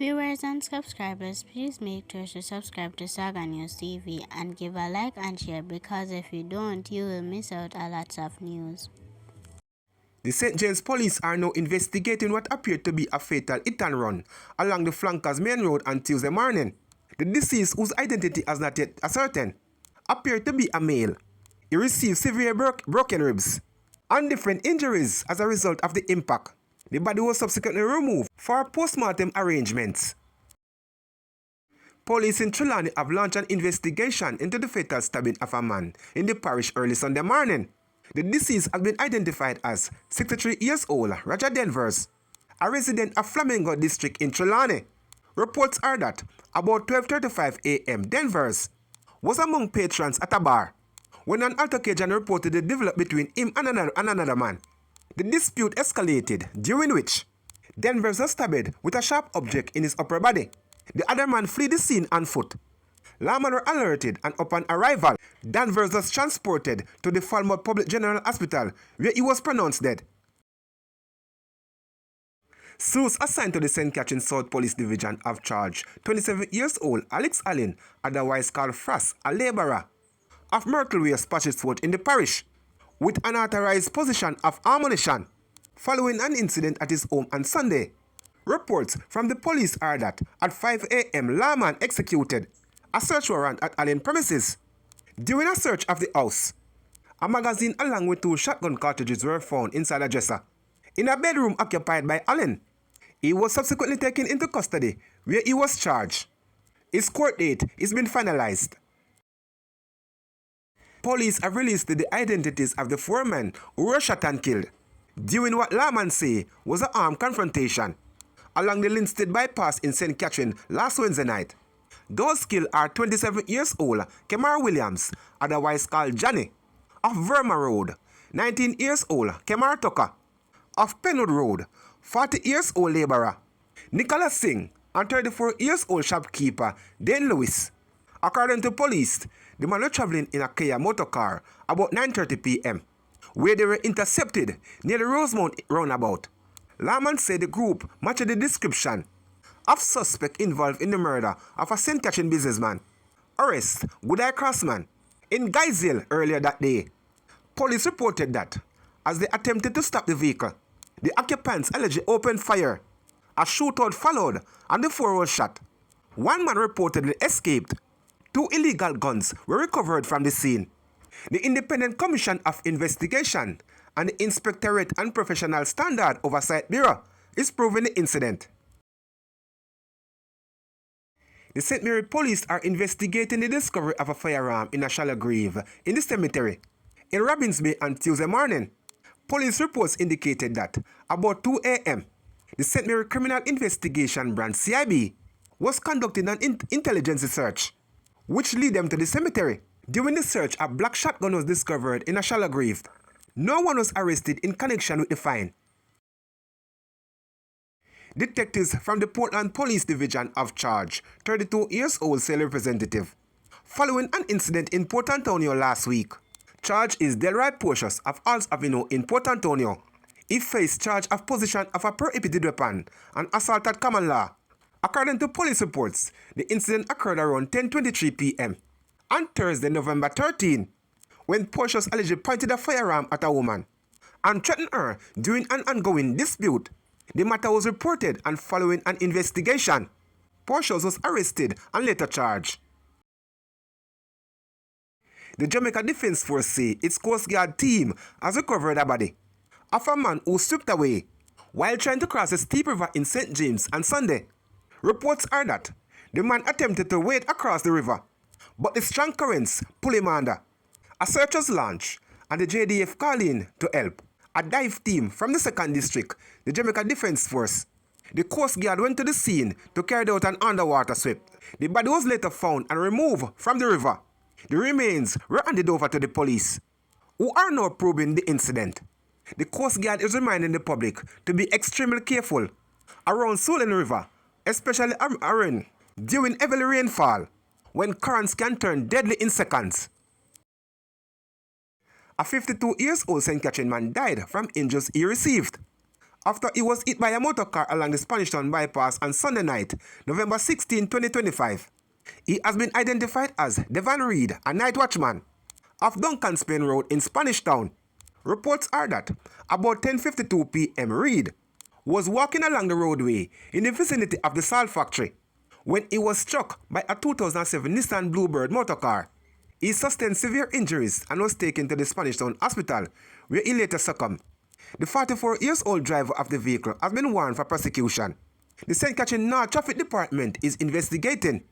Viewers and subscribers, please make sure to subscribe to Saga News TV and give a like and share, because if you don't, you will miss out a lot of news. The St. James police are now investigating what appeared to be a fatal hit-and-run along the Flankers Main Road on Tuesday morning. The deceased, whose identity has not yet ascertained, appeared to be a male. He received severe broken ribs and different injuries as a result of the impact. The body was subsequently removed for post-mortem arrangements. Police in Trelawny have launched an investigation into the fatal stabbing of a man in the parish early Sunday morning. The deceased has been identified as 63 years old Roger Denvers, a resident of Flamingo district in Trelawny. Reports are that about 12:35 a.m. Denvers was among patrons at a bar when an altercation reportedly developed between him and another man. The dispute escalated, during which Denvers was stabbed with a sharp object in his upper body. The other man fled the scene on foot. Lawmen were alerted, and upon arrival, Denvers was transported to the Falmouth Public General Hospital, where he was pronounced dead. Source assigned to the St. Catherine South Police Division have charged 27 years old Alex Allen, otherwise called Frost, a labourer of Myrtleway, Spatchesford in the parish, with unauthorized possession of ammunition, following an incident at his home on Sunday. Reports from the police are that at 5 a.m. lawman executed a search warrant at Allen's premises. During a search of the house, a magazine along with 2 shotgun cartridges were found inside a dresser in a bedroom occupied by Allen. He was subsequently taken into custody, where he was charged. His court date is being finalized. Police have released the identities of the 4 men who were shot and killed during what lawmen say was an armed confrontation along the Linstead bypass in St. Catherine last Wednesday night. Those killed are 27 years old Kemar Williams, otherwise called Johnny, of Verma Road, 19 years old Kemar Tucker, of Penwood Road, 40 years old labourer Nicholas Singh, and 34 years old shopkeeper Dane Lewis. According to police, the men were travelling in a Kia motor car about 9:30 p.m., where they were intercepted near the Rosemount roundabout. Lawmen say the group matched the description of suspect involved in the murder of a St. Catherine businessman, Orest Goodeye Crossman, in Guysill earlier that day. Police reported that as they attempted to stop the vehicle, the occupants allegedly opened fire. A shootout followed and the 4 was shot. 1 man reportedly escaped. 2 illegal guns were recovered from the scene. The Independent Commission of Investigation and the Inspectorate and Professional Standard Oversight Bureau is proving the incident. The St. Mary Police are investigating the discovery of a firearm in a shallow grave in the cemetery in Robins Bay on Tuesday morning. Police reports indicated that about 2 a.m., the St. Mary Criminal Investigation Branch CIB was conducting an intelligence search, which led them to the cemetery. During the search, a black shotgun was discovered in a shallow grave. No one was arrested in connection with the find. Detectives from the Portland Police Division have charged 32 years old sale representative following an incident in Port Antonio last week. Charge is Delroy Portius of Alls Avenue in Port Antonio. He faced charge of possession of a prohibited weapon and assault at common law. According to police reports, the incident occurred around 10:23 p.m. on Thursday, November 13, when Portius allegedly pointed a firearm at a woman and threatened her during an ongoing dispute. The matter was reported, and following an investigation, Portius was arrested and later charged. The Jamaica Defense Force say its Coast Guard team has recovered a body of a man who slipped away while trying to cross a steep river in St. James on Sunday. Reports are that the man attempted to wade across the river, but the strong currents pulled him under. A search was launched, and the JDF called in to help. A dive team from the 2nd District, the Jamaica Defense Force, the Coast Guard went to the scene to carry out an underwater sweep. The body was later found and removed from the river. The remains were handed over to the police, who are now probing the incident. The Coast Guard is reminding the public to be extremely careful around Solent River, especially during heavy rainfall, when currents can turn deadly in seconds. A 52 years old St. Catherine man died from injuries he received after he was hit by a motor car along the Spanish Town bypass on Sunday night, November 16, 2025. He has been identified as Devon Reed, a night watchman of Duncan Spain Road in Spanish Town. Reports are that about 10:52 p.m. Reed was walking along the roadway in the vicinity of the salt factory when he was struck by a 2007 Nissan Bluebird motorcar. He sustained severe injuries and was taken to the Spanish Town Hospital, where he later succumbed. The 44-year-old driver of the vehicle has been warned for prosecution. The St. Catherine North Traffic Department is investigating